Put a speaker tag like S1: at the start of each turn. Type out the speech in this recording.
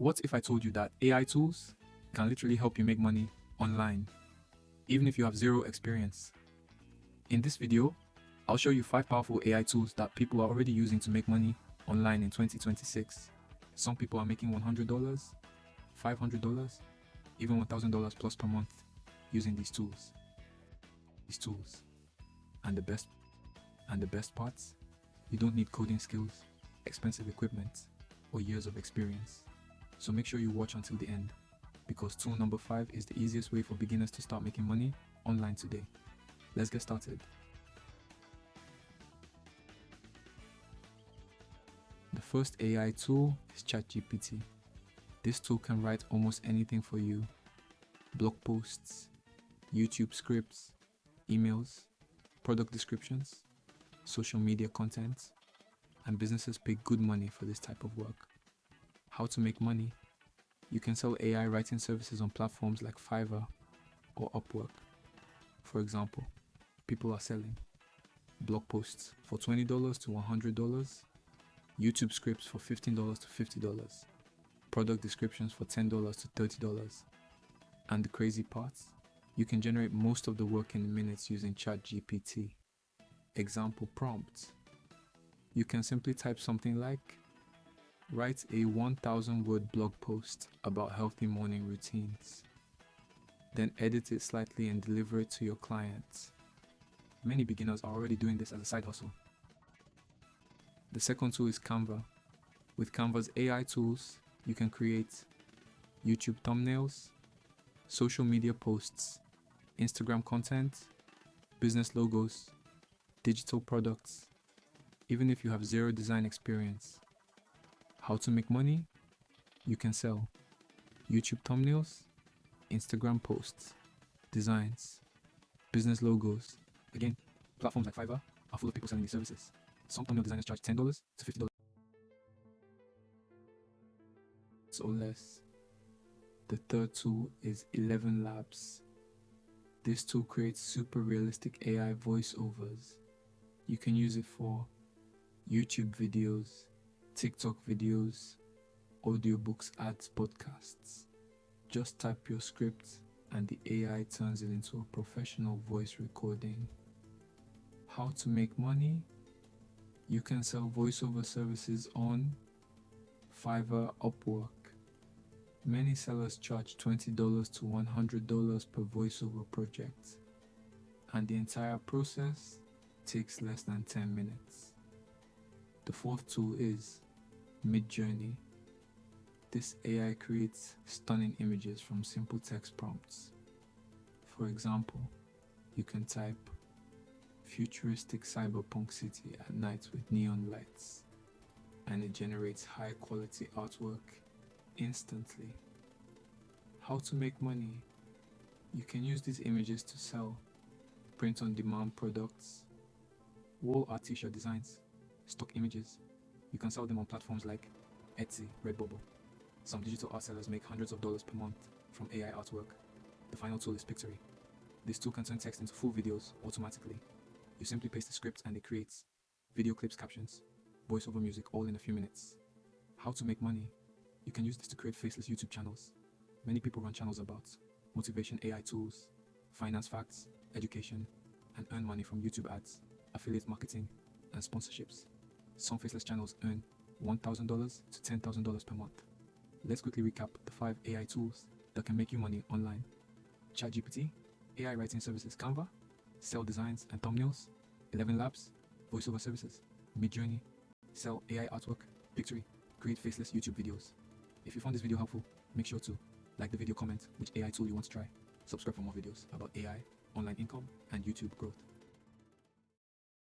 S1: What if I told you that AI tools can literally help you make money online, even if you have zero experience? In this video, I'll show you 5 powerful AI tools that people are already using to make money online in 2026. Some people are making $100, $500, even $1,000 plus per month using these tools. And the best parts, you don't need coding skills, expensive equipment, or years of experience. So make sure you watch until the end, because tool number 5 is the easiest way for beginners to start making money online today. Let's get started. The first AI tool is ChatGPT. This tool can write almost anything for you: blog posts, YouTube scripts, emails, product descriptions, social media content, and businesses pay good money for this type of work. How to make money? You can sell AI writing services on platforms like Fiverr or Upwork. For example, people are selling blog posts for $20 to $100, YouTube scripts for $15 to $50, product descriptions for $10 to $30. And the crazy part, you can generate most of the work in minutes using ChatGPT. Example prompt. You can simply type something like, write a 1,000-word blog post about healthy morning routines. Then edit it slightly and deliver it to your clients. Many beginners are already doing this as a side hustle. The second tool is Canva. With Canva's AI tools, you can create YouTube thumbnails, social media posts, Instagram content, business logos, digital products, even if you have zero design experience. How to make money? You can sell YouTube thumbnails, Instagram posts, designs, business logos. Again, platforms like Fiverr are full of people selling these services. Some thumbnail designers charge $10 to $50 or less. The third tool is 11 Labs. This tool creates super realistic AI voiceovers. You can use it for YouTube videos, TikTok videos, audiobooks, ads, podcasts. Just type your script and the AI turns it into a professional voice recording. How to make money? You can sell voiceover services on Fiverr, Upwork. Many sellers charge $20 to $100 per voiceover project, and the entire process takes less than 10 minutes. The fourth tool is Midjourney. This AI creates stunning images from simple text prompts. For example, you can type futuristic cyberpunk city at night with neon lights, and it generates high quality artwork instantly. How to make money? You can use these images to sell print on demand products, wall art, t-shirt designs, stock images. You can sell them on platforms like Etsy, Redbubble. Some digital art sellers make hundreds of dollars per month from AI artwork. The final tool is Pictory. This tool can turn text into full videos automatically. You simply paste the script and it creates video clips, captions, voiceover music, all in a few minutes. How to make money? You can use this to create faceless YouTube channels. Many people run channels about motivation, AI tools, finance facts, education, and earn money from YouTube ads, affiliate marketing, and sponsorships. Some faceless channels earn $1,000 to $10,000 per month. Let's quickly recap the 5 AI tools that can make you money online. ChatGPT, AI writing services Canva, sell designs and thumbnails. 11 Labs, voiceover services. Midjourney, sell AI artwork. Pictory, create faceless YouTube videos. If you found this video helpful, make sure to like the video, comment which AI tool you want to try, subscribe for more videos about AI, online income, and YouTube growth.